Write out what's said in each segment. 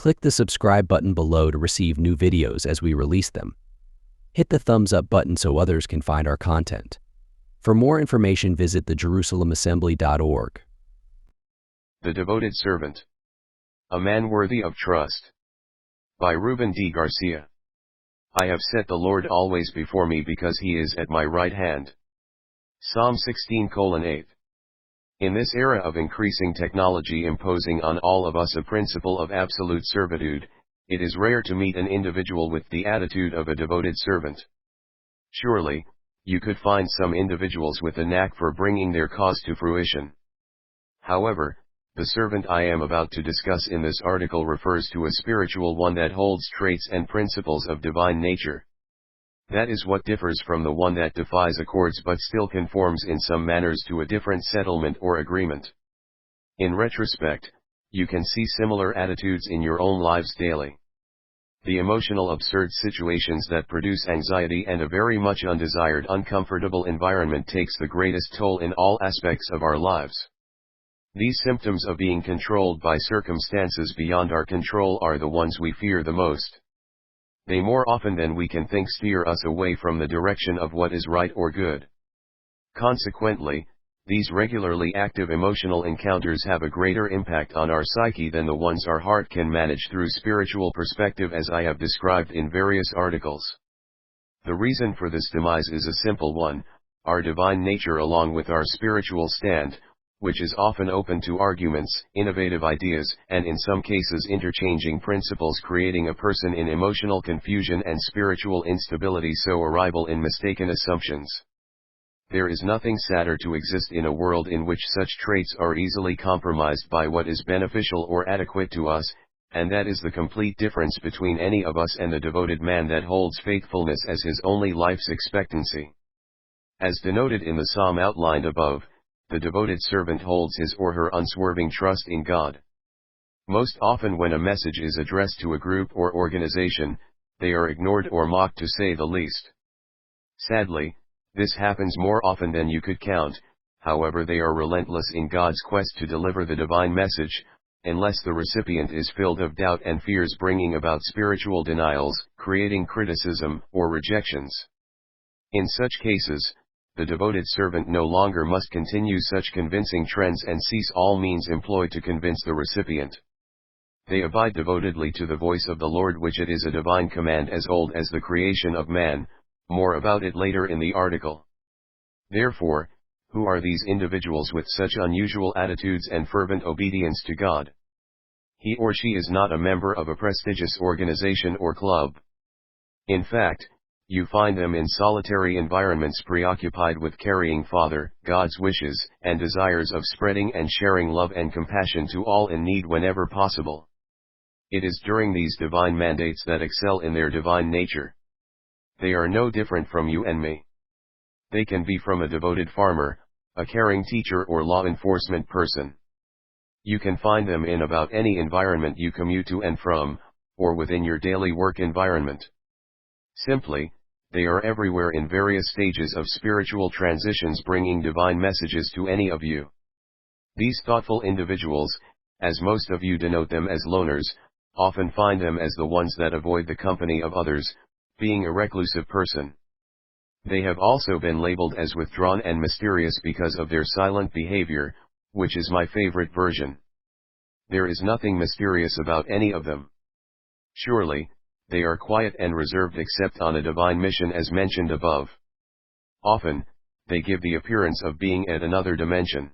Click the subscribe button below to receive new videos as we release them. Hit the thumbs up button so others can find our content. For more information, visit thejerusalemassembly.org. The Devoted Servant. A Man Worthy of Trust. By Ruben D. Garcia. I have set the Lord always before me because he is at my right hand. Psalm 16:8. In this era of increasing technology imposing on all of us a principle of absolute servitude, it is rare to meet an individual with the attitude of a devoted servant. Surely, you could find some individuals with a knack for bringing their cause to fruition. However, the servant I am about to discuss in this article refers to a spiritual one that holds traits and principles of divine nature. That is what differs from the one that defies accords but still conforms in some manners to a different settlement or agreement. In retrospect, you can see similar attitudes in your own lives daily. The emotional absurd situations that produce anxiety and a very much undesired uncomfortable environment takes the greatest toll in all aspects of our lives. These symptoms of being controlled by circumstances beyond our control are the ones we fear the most. They more often than we can think steer us away from the direction of what is right or good. Consequently, these regularly active emotional encounters have a greater impact on our psyche than the ones our heart can manage through spiritual perspective, as I have described in various articles. The reason for this demise is a simple one: our divine nature along with our spiritual stand, which is often open to arguments, innovative ideas, and in some cases interchanging principles, creating a person in emotional confusion and spiritual instability, so a rival in mistaken assumptions. There is nothing sadder to exist in a world in which such traits are easily compromised by what is beneficial or adequate to us, and that is the complete difference between any of us and the devoted man that holds faithfulness as his only life's expectancy. As denoted in the psalm outlined above, the devoted servant holds his or her unswerving trust in God. Most often when a message is addressed to a group or organization, they are ignored or mocked, to say the least. Sadly, this happens more often than you could count. However, they are relentless in God's quest to deliver the divine message, unless the recipient is filled of doubt and fears, bringing about spiritual denials, creating criticism or rejections. In such cases, the devoted servant no longer must continue such convincing trends and cease all means employed to convince the recipient. They abide devotedly to the voice of the Lord, which it is a divine command as old as the creation of man. More about it later in the article. Therefore, who are these individuals with such unusual attitudes and fervent obedience to God? He or she is not a member of a prestigious organization or club. In fact, you find them in solitary environments, preoccupied with carrying Father God's wishes and desires of spreading and sharing love and compassion to all in need whenever possible. It is during these divine mandates that excel in their divine nature. They are no different from you and me. They can be from a devoted farmer, a caring teacher, or law enforcement person. You can find them in about any environment you commute to and from, or within your daily work environment. Simply, they are everywhere in various stages of spiritual transitions, bringing divine messages to any of you. These thoughtful individuals, as most of you denote them as loners, often find them as the ones that avoid the company of others, being a reclusive person. They have also been labeled as withdrawn and mysterious because of their silent behavior, which is my favorite version. There is nothing mysterious about any of them. Surely, they are quiet and reserved except on a divine mission as mentioned above. Often, they give the appearance of being at another dimension.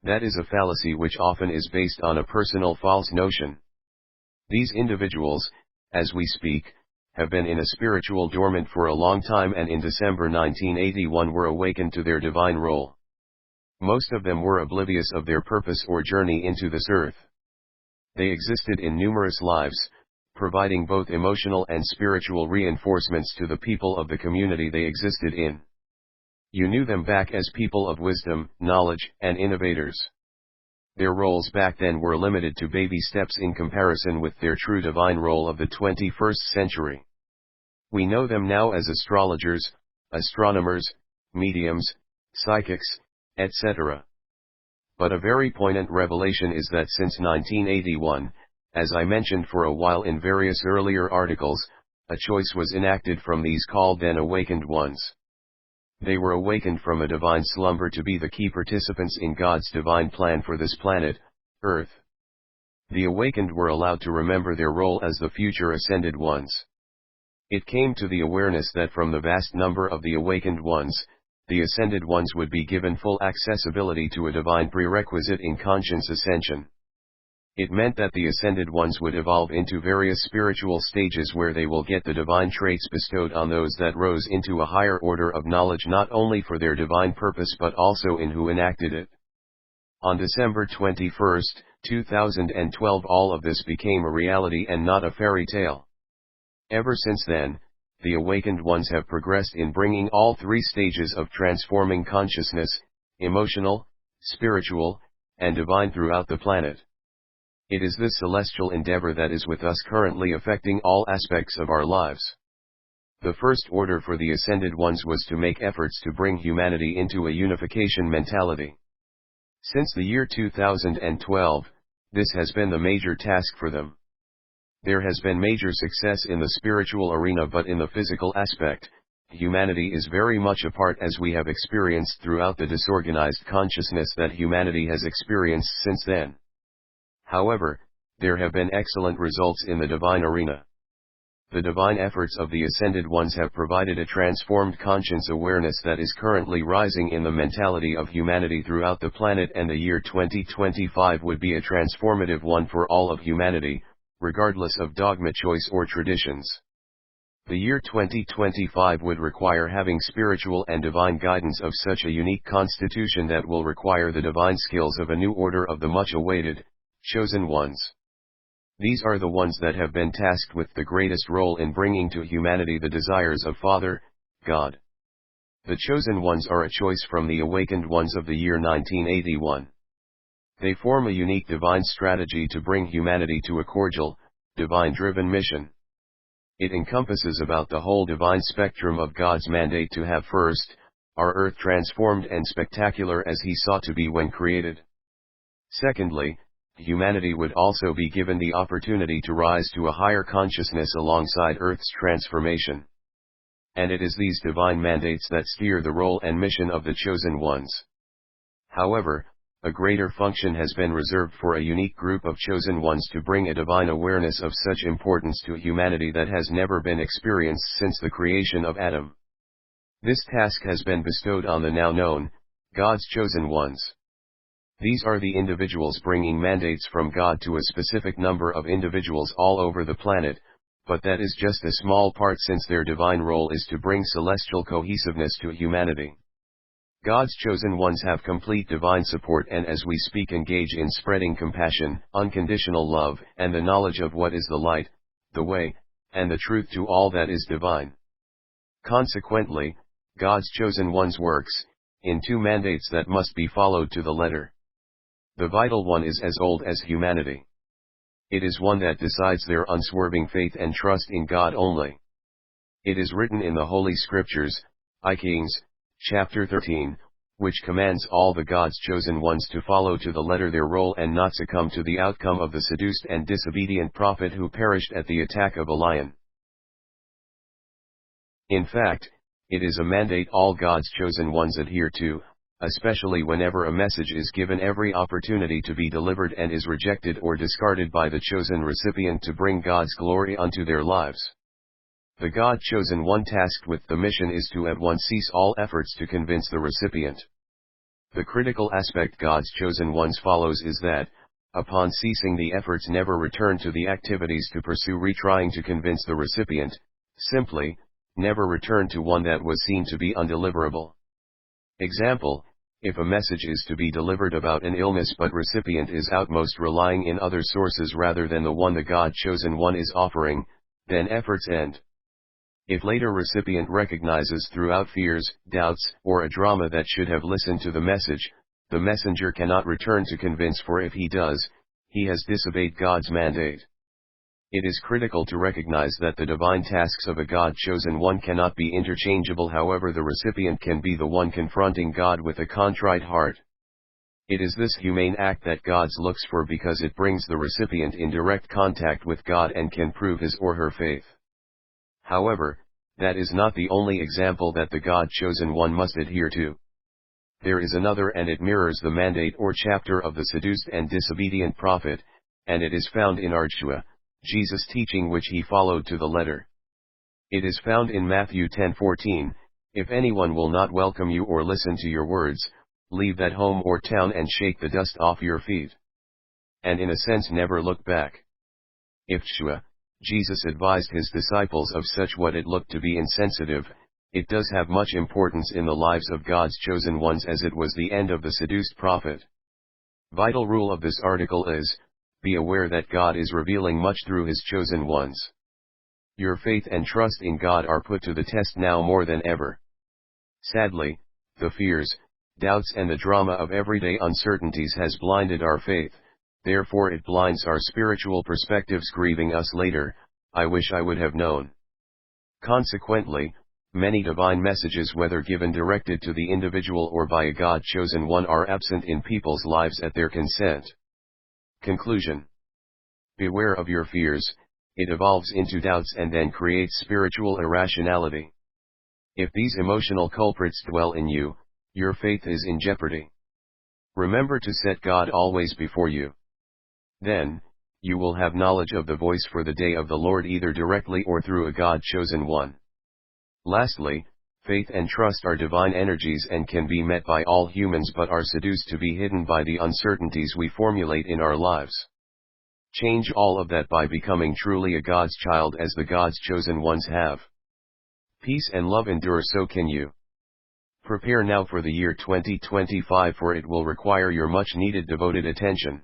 That is a fallacy which often is based on a personal false notion. These individuals, as we speak, have been in a spiritual dormant for a long time, and in December 1981 were awakened to their divine role. Most of them were oblivious of their purpose or journey into this earth. They existed in numerous lives, providing both emotional and spiritual reinforcements to the people of the community they existed in. You knew them back as people of wisdom, knowledge, and innovators. Their roles back then were limited to baby steps in comparison with their true divine role of the 21st century. We know them now as astrologers, astronomers, mediums, psychics, etc. But a very poignant revelation is that since 1981, As I mentioned for a while in various earlier articles, a choice was enacted from these called then awakened ones. They were awakened from a divine slumber to be the key participants in God's divine plan for this planet, Earth. The awakened were allowed to remember their role as the future ascended ones. It came to the awareness that from the vast number of the awakened ones, the ascended ones would be given full accessibility to a divine prerequisite in conscience ascension. It meant that the ascended ones would evolve into various spiritual stages where they will get the divine traits bestowed on those that rose into a higher order of knowledge not only for their divine purpose but also in who enacted it. On December 21, 2012 all of this became a reality and not a fairy tale. Ever since then, the awakened ones have progressed in bringing all three stages of transforming consciousness, emotional, spiritual, and divine throughout the planet. It is this celestial endeavor that is with us currently affecting all aspects of our lives. The first order for the ascended ones was to make efforts to bring humanity into a unification mentality. Since the year 2012, this has been the major task for them. There has been major success in the spiritual arena, but in the physical aspect, humanity is very much apart, as we have experienced throughout the disorganized consciousness that humanity has experienced since then. However, there have been excellent results in the divine arena. The divine efforts of the ascended ones have provided a transformed conscience awareness that is currently rising in the mentality of humanity throughout the planet, and the year 2025 would be a transformative one for all of humanity, regardless of dogma, choice or traditions. The year 2025 would require having spiritual and divine guidance of such a unique constitution that will require the divine skills of a new order of the much-awaited, chosen ones. These are the ones that have been tasked with the greatest role in bringing to humanity the desires of Father, God. The chosen ones are a choice from the awakened ones of the year 1981. They form a unique divine strategy to bring humanity to a cordial, divine-driven mission. It encompasses about the whole divine spectrum of God's mandate to have first, our earth transformed and spectacular as He sought to be when created. Secondly, humanity would also be given the opportunity to rise to a higher consciousness alongside Earth's transformation. And it is these divine mandates that steer the role and mission of the chosen ones. However, a greater function has been reserved for a unique group of chosen ones to bring a divine awareness of such importance to humanity that has never been experienced since the creation of Adam. This task has been bestowed on the now known, God's chosen ones. These are the individuals bringing mandates from God to a specific number of individuals all over the planet, but that is just a small part, since their divine role is to bring celestial cohesiveness to humanity. God's chosen ones have complete divine support and as we speak engage in spreading compassion, unconditional love, and the knowledge of what is the light, the way, and the truth to all that is divine. Consequently, God's chosen ones works in two mandates that must be followed to the letter. The vital one is as old as humanity. It is one that decides their unswerving faith and trust in God only. It is written in the Holy Scriptures, I Kings, chapter 13, which commands all the God's chosen ones to follow to the letter their role and not succumb to the outcome of the seduced and disobedient prophet who perished at the attack of a lion. In fact, it is a mandate all God's chosen ones adhere to, especially whenever a message is given every opportunity to be delivered and is rejected or discarded by the chosen recipient to bring God's glory unto their lives. The God-chosen one tasked with the mission is to at once cease all efforts to convince the recipient. The critical aspect God's chosen ones follows is that, upon ceasing the efforts, never return to the activities to pursue retrying to convince the recipient, simply, never return to one that was seen to be undeliverable. Example, if a message is to be delivered about an illness but recipient is outmost relying in other sources rather than the one the God-chosen one is offering, then efforts end. If later recipient recognizes throughout fears, doubts, or a drama that should have listened to the message, the messenger cannot return to convince, for if he does, he has disobeyed God's mandate. It is critical to recognize that the divine tasks of a God-chosen one cannot be interchangeable. However, the recipient can be the one confronting God with a contrite heart. It is this humane act that God looks for because it brings the recipient in direct contact with God and can prove his or her faith. However, that is not the only example that the God-chosen one must adhere to. There is another, and it mirrors the mandate or chapter of the seduced and disobedient prophet, and it is found in Yeshua, Jesus' teaching which he followed to the letter. It is found in Matthew 10:14, "If anyone will not welcome you or listen to your words, leave that home or town and shake the dust off your feet." And in a sense never look back. If Yeshua, Jesus advised his disciples of such what it looked to be insensitive, it does have much importance in the lives of God's chosen ones as it was the end of the seduced prophet. Vital rule of this article is, be aware that God is revealing much through his chosen ones. Your faith and trust in God are put to the test now more than ever. Sadly, the fears, doubts and the drama of everyday uncertainties has blinded our faith, therefore it blinds our spiritual perspectives, grieving us later, "I wish I would have known." Consequently, many divine messages, whether given directed to the individual or by a God-chosen one, are absent in people's lives at their consent. Conclusion. Beware of your fears, it evolves into doubts and then creates spiritual irrationality. If these emotional culprits dwell in you, your faith is in jeopardy. Remember to set God always before you. Then, you will have knowledge of the voice for the day of the Lord either directly or through a God-chosen one. Lastly, faith and trust are divine energies and can be met by all humans but are seduced to be hidden by the uncertainties we formulate in our lives. Change all of that by becoming truly a God's child as the God's chosen ones have. Peace and love endure, so can you. Prepare now for the year 2025, for it will require your much needed devoted attention.